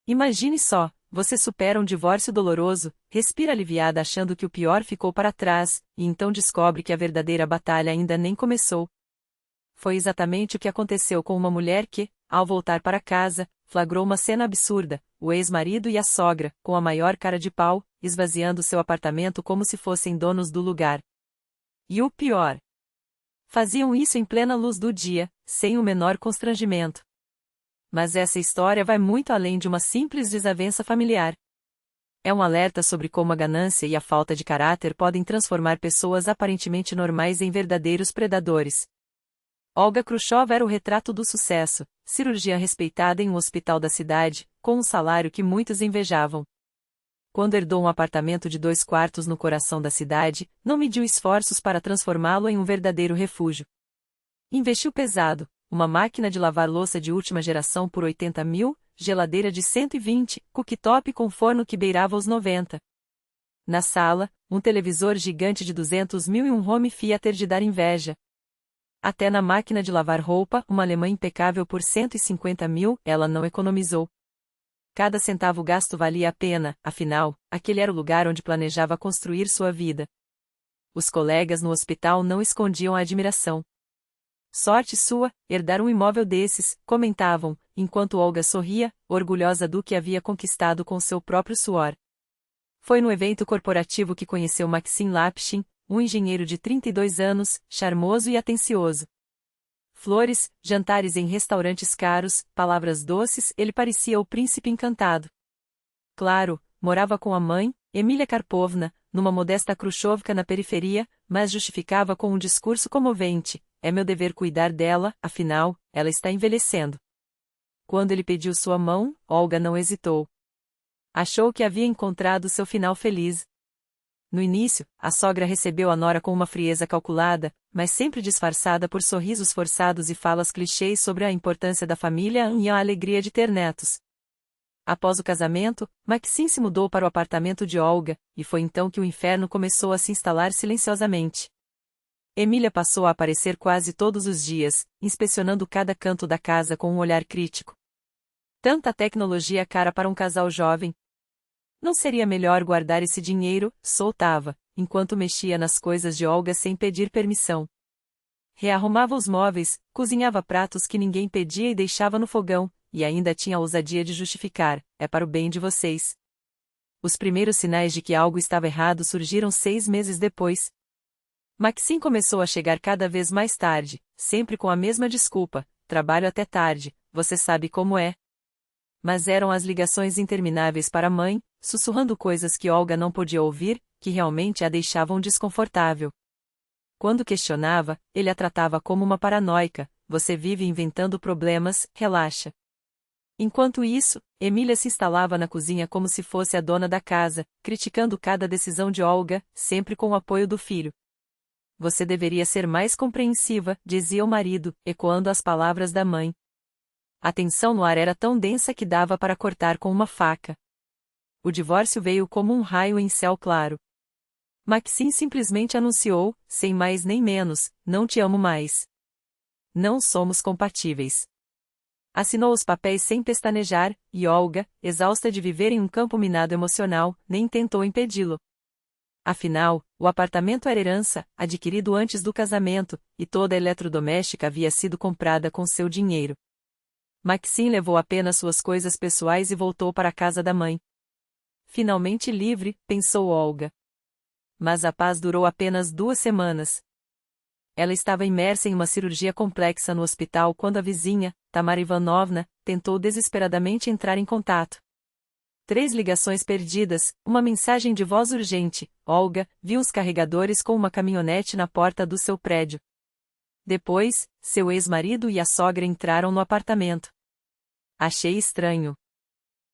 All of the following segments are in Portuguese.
Imagine só, você supera um divórcio doloroso, respira aliviada achando que o pior ficou para trás, e então descobre que a verdadeira batalha ainda nem começou. Foi exatamente o que aconteceu com uma mulher que, ao voltar para casa, flagrou uma cena absurda, o ex-marido e a sogra, com a maior cara de pau, esvaziando seu apartamento como se fossem donos do lugar. E o pior: faziam isso em plena luz do dia, sem o menor constrangimento. Mas essa história vai muito além de uma simples desavença familiar. É um alerta sobre como a ganância e a falta de caráter podem transformar pessoas aparentemente normais em verdadeiros predadores. Olga Khrushchev era o retrato do sucesso, cirurgiã respeitada em um hospital da cidade, com um salário que muitos invejavam. Quando herdou um apartamento de 2 quartos no coração da cidade, não mediu esforços para transformá-lo em um verdadeiro refúgio. Investiu pesado, uma máquina de lavar louça de última geração por 80 mil, geladeira de 120, cooktop com forno que beirava os 90. Na sala, um televisor gigante de 200 mil e um home theater de dar inveja. Até na máquina de lavar roupa, uma alemã impecável por 150 mil, ela não economizou. Cada centavo gasto valia a pena, afinal, aquele era o lugar onde planejava construir sua vida. Os colegas no hospital não escondiam a admiração. Sorte sua, herdar um imóvel desses, comentavam, enquanto Olga sorria, orgulhosa do que havia conquistado com seu próprio suor. Foi no evento corporativo que conheceu Maxim Lapshin, um engenheiro de 32 anos, charmoso e atencioso. Flores, jantares em restaurantes caros, palavras doces, ele parecia o príncipe encantado. Claro, morava com a mãe, Emília Karpovna, numa modesta Khrushchevka na periferia, mas justificava com um discurso comovente: é meu dever cuidar dela, afinal, ela está envelhecendo. Quando ele pediu sua mão, Olga não hesitou. Achou que havia encontrado seu final feliz. No início, a sogra recebeu a nora com uma frieza calculada, mas sempre disfarçada por sorrisos forçados e falas clichês sobre a importância da família e a alegria de ter netos. Após o casamento, Maxim se mudou para o apartamento de Olga, e foi então que o inferno começou a se instalar silenciosamente. Emília passou a aparecer quase todos os dias, inspecionando cada canto da casa com um olhar crítico. Tanta tecnologia cara para um casal jovem. Não seria melhor guardar esse dinheiro? Soltava, enquanto mexia nas coisas de Olga sem pedir permissão. Rearrumava os móveis, cozinhava pratos que ninguém pedia e deixava no fogão, e ainda tinha a ousadia de justificar: é para o bem de vocês. Os primeiros sinais de que algo estava errado surgiram 6 meses depois. Maxim começou a chegar cada vez mais tarde, sempre com a mesma desculpa: trabalho até tarde, você sabe como é. Mas eram as ligações intermináveis para a mãe, sussurrando coisas que Olga não podia ouvir, que realmente a deixavam desconfortável. Quando questionava, ele a tratava como uma paranoica: você vive inventando problemas, relaxa. Enquanto isso, Emília se instalava na cozinha como se fosse a dona da casa, criticando cada decisão de Olga, sempre com o apoio do filho. Você deveria ser mais compreensiva, dizia o marido, ecoando as palavras da mãe. A tensão no ar era tão densa que dava para cortar com uma faca. O divórcio veio como um raio em céu claro. Maxim simplesmente anunciou, sem mais nem menos: não te amo mais. Não somos compatíveis. Assinou os papéis sem pestanejar, e Olga, exausta de viver em um campo minado emocional, nem tentou impedi-lo. Afinal, o apartamento era herança, adquirido antes do casamento, e toda a eletrodoméstica havia sido comprada com seu dinheiro. Maxim levou apenas suas coisas pessoais e voltou para a casa da mãe. Finalmente livre, pensou Olga. Mas a paz durou apenas 2 semanas. Ela estava imersa em uma cirurgia complexa no hospital quando a vizinha, Tamara Ivanovna, tentou desesperadamente entrar em contato. 3 ligações perdidas, uma mensagem de voz urgente: Olga viu os carregadores com uma caminhonete na porta do seu prédio. Depois, seu ex-marido e a sogra entraram no apartamento. Achei estranho.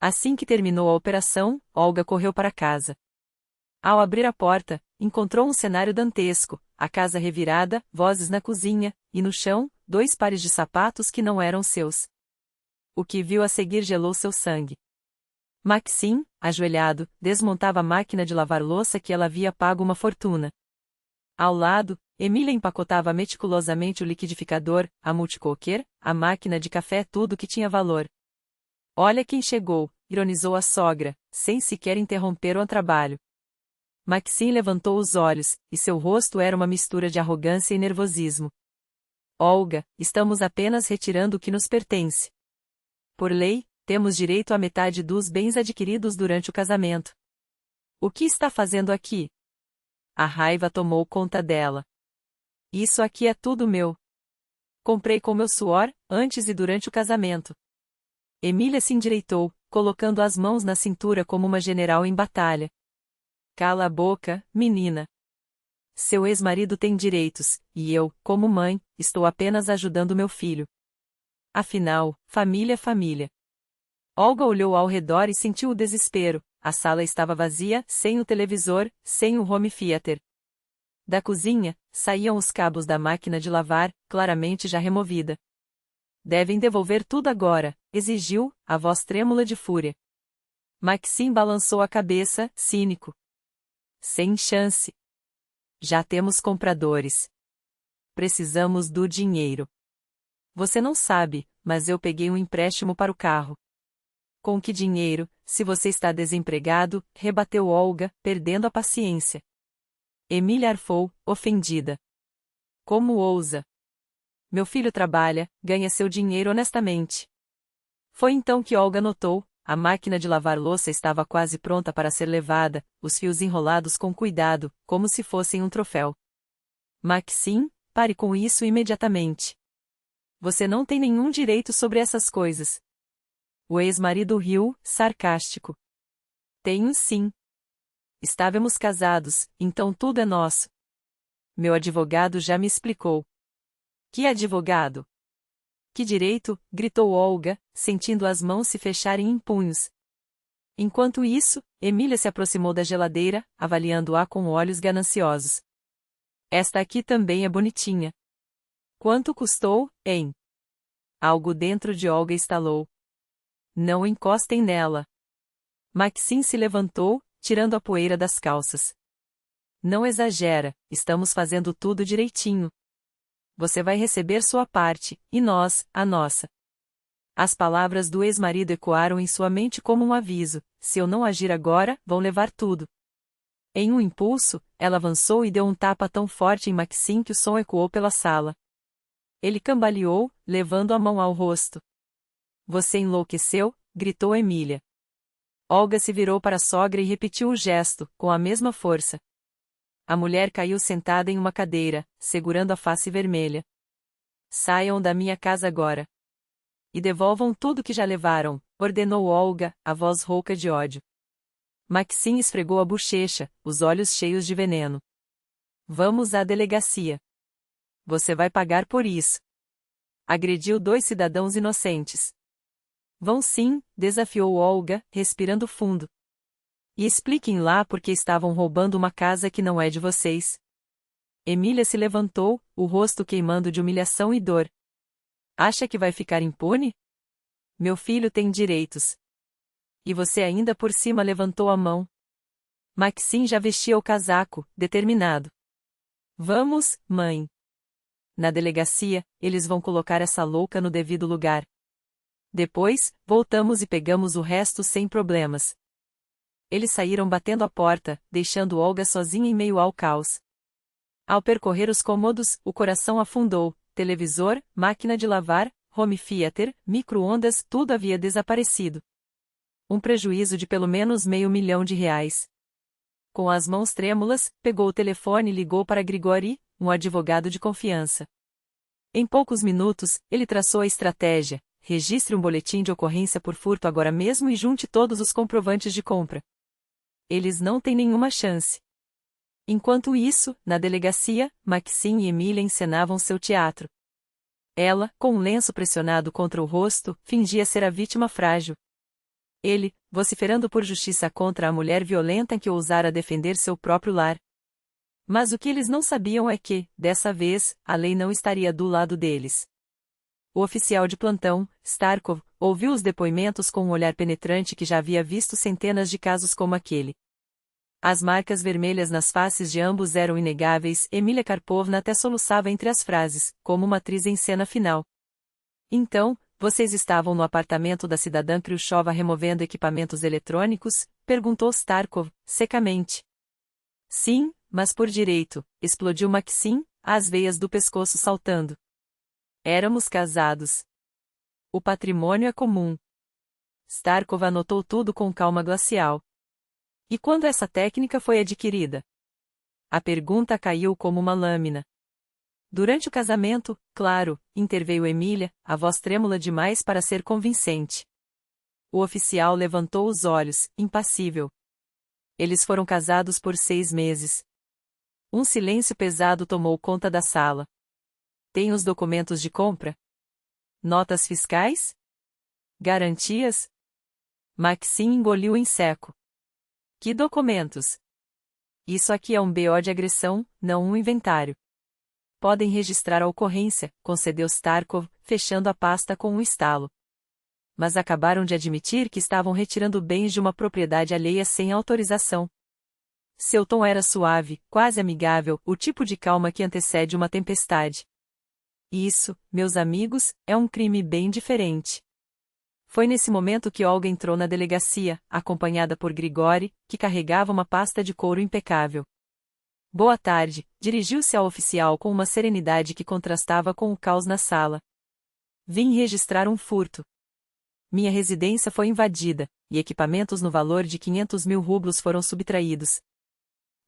Assim que terminou a operação, Olga correu para casa. Ao abrir a porta, encontrou um cenário dantesco: a casa revirada, vozes na cozinha, e no chão, 2 pares de sapatos que não eram seus. O que viu a seguir gelou seu sangue. Maxim, ajoelhado, desmontava a máquina de lavar louça que ela havia pago uma fortuna. Ao lado, Emília empacotava meticulosamente o liquidificador, a multicoker, a máquina de café, tudo que tinha valor. Olha quem chegou, ironizou a sogra, sem sequer interromper o trabalho. Maxim levantou os olhos, e seu rosto era uma mistura de arrogância e nervosismo. Olga, estamos apenas retirando o que nos pertence. Por lei, temos direito à metade dos bens adquiridos durante o casamento. O que está fazendo aqui? A raiva tomou conta dela. Isso aqui é tudo meu. Comprei com meu suor, antes e durante o casamento. Emília se endireitou, colocando as mãos na cintura como uma general em batalha. Cala a boca, menina. Seu ex-marido tem direitos, e eu, como mãe, estou apenas ajudando meu filho. Afinal, família é família. Olga olhou ao redor e sentiu o desespero. A sala estava vazia, sem o televisor, sem o home theater. Da cozinha, saíam os cabos da máquina de lavar, claramente já removida. Devem devolver tudo agora, exigiu, a voz trêmula de fúria. Maxim balançou a cabeça, cínico. Sem chance. Já temos compradores. Precisamos do dinheiro. Você não sabe, mas eu peguei um empréstimo para o carro. Com que dinheiro, se você está desempregado? Rebateu Olga, perdendo a paciência. Emília arfou, ofendida. Como ousa? Meu filho trabalha, ganha seu dinheiro honestamente. Foi então que Olga notou, a máquina de lavar louça estava quase pronta para ser levada, os fios enrolados com cuidado, como se fossem um troféu. Maxim, pare com isso imediatamente. Você não tem nenhum direito sobre essas coisas. O ex-marido riu, sarcástico. Tenho sim. Estávamos casados, então tudo é nosso. Meu advogado já me explicou. Que advogado? Que direito? Gritou Olga, sentindo as mãos se fecharem em punhos. Enquanto isso, Emília se aproximou da geladeira, avaliando-a com olhos gananciosos. Esta aqui também é bonitinha. Quanto custou, hein? Algo dentro de Olga estalou. Não encostem nela. Maxim se levantou, tirando a poeira das calças. Não exagera, estamos fazendo tudo direitinho. Você vai receber sua parte, e nós, a nossa. As palavras do ex-marido ecoaram em sua mente como um aviso: se eu não agir agora, vão levar tudo. Em um impulso, ela avançou e deu um tapa tão forte em Maxim que o som ecoou pela sala. Ele cambaleou, levando a mão ao rosto. Você enlouqueceu? Gritou Emília. Olga se virou para a sogra e repetiu o gesto, com a mesma força. A mulher caiu sentada em uma cadeira, segurando a face vermelha. Saiam da minha casa agora. E devolvam tudo que já levaram, ordenou Olga, a voz rouca de ódio. Maxim esfregou a bochecha, os olhos cheios de veneno. Vamos à delegacia. Você vai pagar por isso. Agrediu 2 cidadãos inocentes. Vão sim, desafiou Olga, respirando fundo. E expliquem lá por que estavam roubando uma casa que não é de vocês. Emília se levantou, o rosto queimando de humilhação e dor. Acha que vai ficar impune? Meu filho tem direitos. E você ainda por cima levantou a mão. Maxim já vestia o casaco, determinado. Vamos, mãe. Na delegacia, eles vão colocar essa louca no devido lugar. Depois, voltamos e pegamos o resto sem problemas. Eles saíram batendo a porta, deixando Olga sozinha em meio ao caos. Ao percorrer os cômodos, o coração afundou. Televisor, máquina de lavar, home theater, micro-ondas, tudo havia desaparecido. Um prejuízo de pelo menos R$500 mil. Com as mãos trêmulas, pegou o telefone e ligou para Grigori, um advogado de confiança. Em poucos minutos, ele traçou a estratégia: registre um boletim de ocorrência por furto agora mesmo e junte todos os comprovantes de compra. Eles não têm nenhuma chance. Enquanto isso, na delegacia, Maxim e Emília encenavam seu teatro. Ela, com um lenço pressionado contra o rosto, fingia ser a vítima frágil. Ele, vociferando por justiça contra a mulher violenta que ousara defender seu próprio lar. Mas o que eles não sabiam é que, dessa vez, a lei não estaria do lado deles. O oficial de plantão, Starkov, ouviu os depoimentos com um olhar penetrante que já havia visto centenas de casos como aquele. As marcas vermelhas nas faces de ambos eram inegáveis. Emília Karpovna até soluçava entre as frases, como uma atriz em cena final. Então, Vocês estavam no apartamento da cidadã Khrushcheva removendo equipamentos eletrônicos? Perguntou Starkov, secamente. Sim, mas por direito, explodiu Maxim, as veias do pescoço saltando. Éramos casados. O patrimônio é comum. Starkov anotou tudo com calma glacial. E quando essa técnica foi adquirida? A pergunta caiu como uma lâmina. Durante o casamento, claro, interveio Emília, a voz trêmula demais para ser convincente. O oficial levantou os olhos, impassível. Eles foram casados por 6 meses. Um silêncio pesado tomou conta da sala. Tem os documentos de compra? Notas fiscais? Garantias? Maxim engoliu em seco. Que documentos? Isso aqui é um BO de agressão, não um inventário. Podem registrar a ocorrência, concedeu Starkov, fechando a pasta com um estalo. Mas acabaram de admitir que estavam retirando bens de uma propriedade alheia sem autorização. Seu tom era suave, quase amigável, o tipo de calma que antecede uma tempestade. Isso, meus amigos, é um crime bem diferente. Foi nesse momento que Olga entrou na delegacia, acompanhada por Grigori, que carregava uma pasta de couro impecável. Boa tarde, dirigiu-se ao oficial com uma serenidade que contrastava com o caos na sala. Vim registrar um furto. Minha residência foi invadida, e equipamentos no valor de 500 mil rublos foram subtraídos.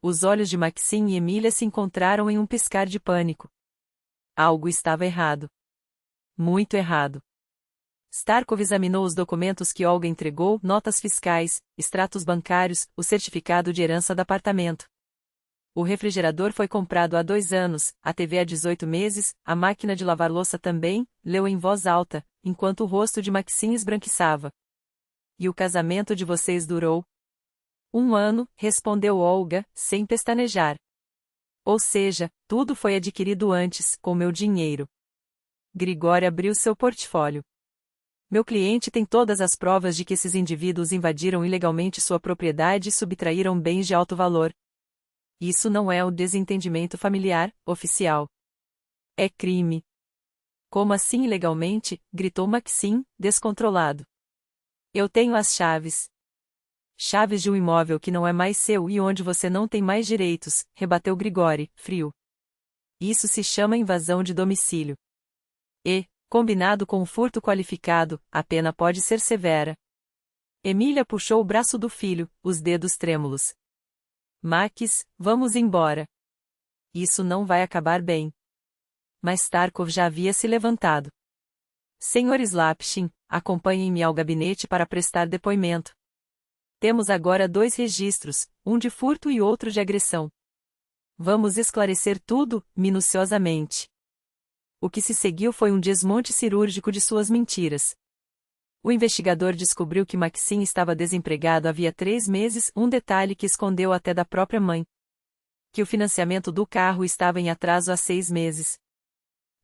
Os olhos de Maxim e Emília se encontraram em um piscar de pânico. Algo estava errado. Muito errado. Starkov examinou os documentos que Olga entregou, notas fiscais, extratos bancários, o certificado de herança do apartamento. O refrigerador foi comprado há 2 anos, a TV há 18 meses, a máquina de lavar louça também, leu em voz alta, enquanto o rosto de Maxim esbranquiçava. E o casamento de vocês durou? 1 ano, respondeu Olga, sem pestanejar. Ou seja, tudo foi adquirido antes, com meu dinheiro. Grigori abriu seu portfólio. Meu cliente tem todas as provas de que esses indivíduos invadiram ilegalmente sua propriedade e subtraíram bens de alto valor. Isso não é um desentendimento familiar, oficial. É crime. Como assim ilegalmente? Gritou Maxim, descontrolado. Eu tenho as chaves. Chaves de um imóvel que não é mais seu e onde você não tem mais direitos, rebateu Grigori, frio. Isso se chama invasão de domicílio. E, combinado com o furto qualificado, a pena pode ser severa. Emília puxou o braço do filho, os dedos trêmulos. Max, vamos embora. Isso não vai acabar bem. Mas Starkov já havia se levantado. Senhor Slapshin, acompanhem-me ao gabinete para prestar depoimento. Temos agora 2 registros, um de furto e outro de agressão. Vamos esclarecer tudo, minuciosamente. O que se seguiu foi um desmonte cirúrgico de suas mentiras. O investigador descobriu que Maxim estava desempregado havia 3 meses, um detalhe que escondeu até da própria mãe. Que o financiamento do carro estava em atraso há 6 meses.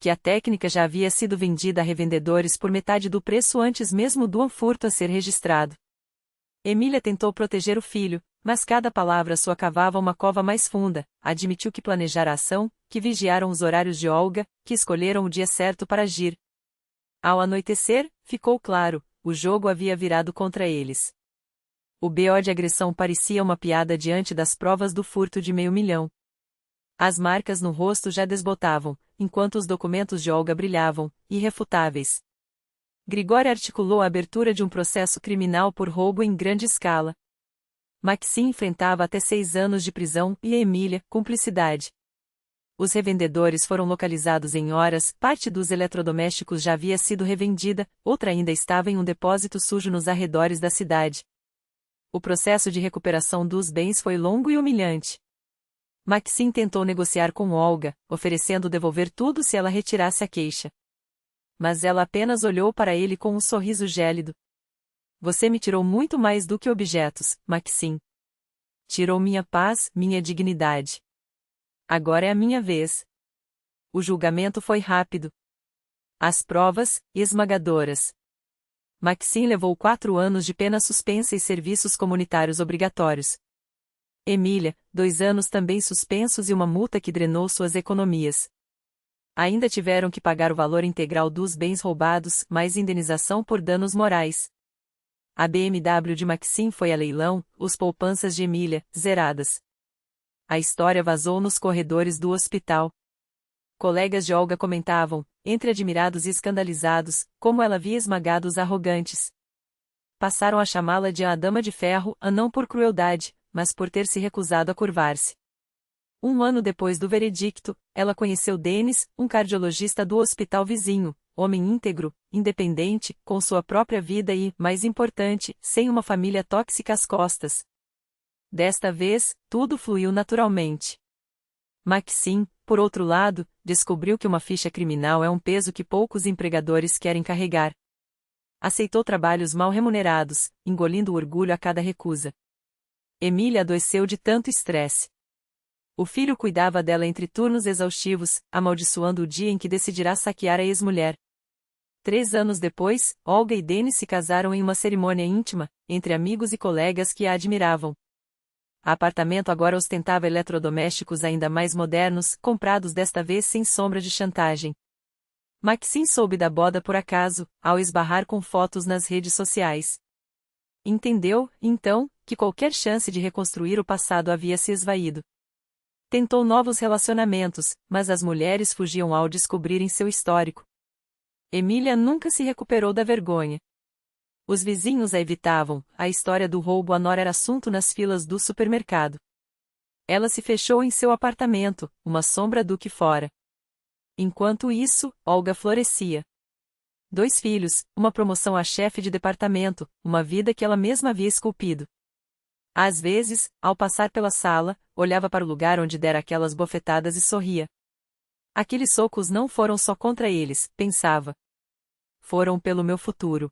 Que a técnica já havia sido vendida a revendedores por metade do preço antes mesmo do furto a ser registrado. Emília tentou proteger o filho, mas cada palavra sua cavava uma cova mais funda, admitiu que planejara a ação, que vigiaram os horários de Olga, que escolheram o dia certo para agir. Ao anoitecer, ficou claro, o jogo havia virado contra eles. O BO de agressão parecia uma piada diante das provas do furto de $500 mil. As marcas no rosto já desbotavam, enquanto os documentos de Olga brilhavam, irrefutáveis. Grigori articulou a abertura de um processo criminal por roubo em grande escala. Maxim enfrentava até 6 anos de prisão e Emília, cumplicidade. Os revendedores foram localizados em horas, parte dos eletrodomésticos já havia sido revendida, outra ainda estava em um depósito sujo nos arredores da cidade. O processo de recuperação dos bens foi longo e humilhante. Maxim tentou negociar com Olga, oferecendo devolver tudo se ela retirasse a queixa. Mas ela apenas olhou para ele com um sorriso gélido. Você me tirou muito mais do que objetos, Maxim. Tirou minha paz, minha dignidade. Agora é a minha vez. O julgamento foi rápido. As provas, esmagadoras. Maxim levou 4 anos de pena suspensa e serviços comunitários obrigatórios. Emília, 2 anos também suspensos e uma multa que drenou suas economias. Ainda tiveram que pagar o valor integral dos bens roubados, mais indenização por danos morais. A BMW de Maxim foi a leilão, os poupanças de Emília, zeradas. A história vazou nos corredores do hospital. Colegas de Olga comentavam, entre admirados e escandalizados, como ela havia esmagado os arrogantes. Passaram a chamá-la de a Dama de Ferro, não por crueldade, mas por ter se recusado a curvar-se. Um ano depois do veredicto, ela conheceu Denis, um cardiologista do hospital vizinho, homem íntegro, independente, com sua própria vida e, mais importante, sem uma família tóxica às costas. Desta vez, tudo fluiu naturalmente. Maxim, por outro lado, descobriu que uma ficha criminal é um peso que poucos empregadores querem carregar. Aceitou trabalhos mal remunerados, engolindo o orgulho a cada recusa. Emília adoeceu de tanto estresse. O filho cuidava dela entre turnos exaustivos, amaldiçoando o dia em que decidirá saquear a ex-mulher. 3 anos depois, Olga e Denis se casaram em uma cerimônia íntima, entre amigos e colegas que a admiravam. O apartamento agora ostentava eletrodomésticos ainda mais modernos, comprados desta vez sem sombra de chantagem. Maxim soube da boda por acaso, ao esbarrar com fotos nas redes sociais. Entendeu, então, que qualquer chance de reconstruir o passado havia se esvaído. Tentou novos relacionamentos, mas as mulheres fugiam ao descobrirem seu histórico. Emília nunca se recuperou da vergonha. Os vizinhos a evitavam, a história do roubo à nora era assunto nas filas do supermercado. Ela se fechou em seu apartamento, uma sombra do que fora. Enquanto isso, Olga florescia. 2 filhos, uma promoção a chefe de departamento, uma vida que ela mesma havia esculpido. Às vezes, ao passar pela sala, olhava para o lugar onde dera aquelas bofetadas e sorria. Aqueles socos não foram só contra eles, pensava. Foram pelo meu futuro.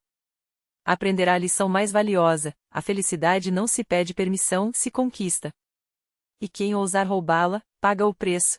Aprenderá a lição mais valiosa: a felicidade não se pede permissão, se conquista. E quem ousar roubá-la, paga o preço.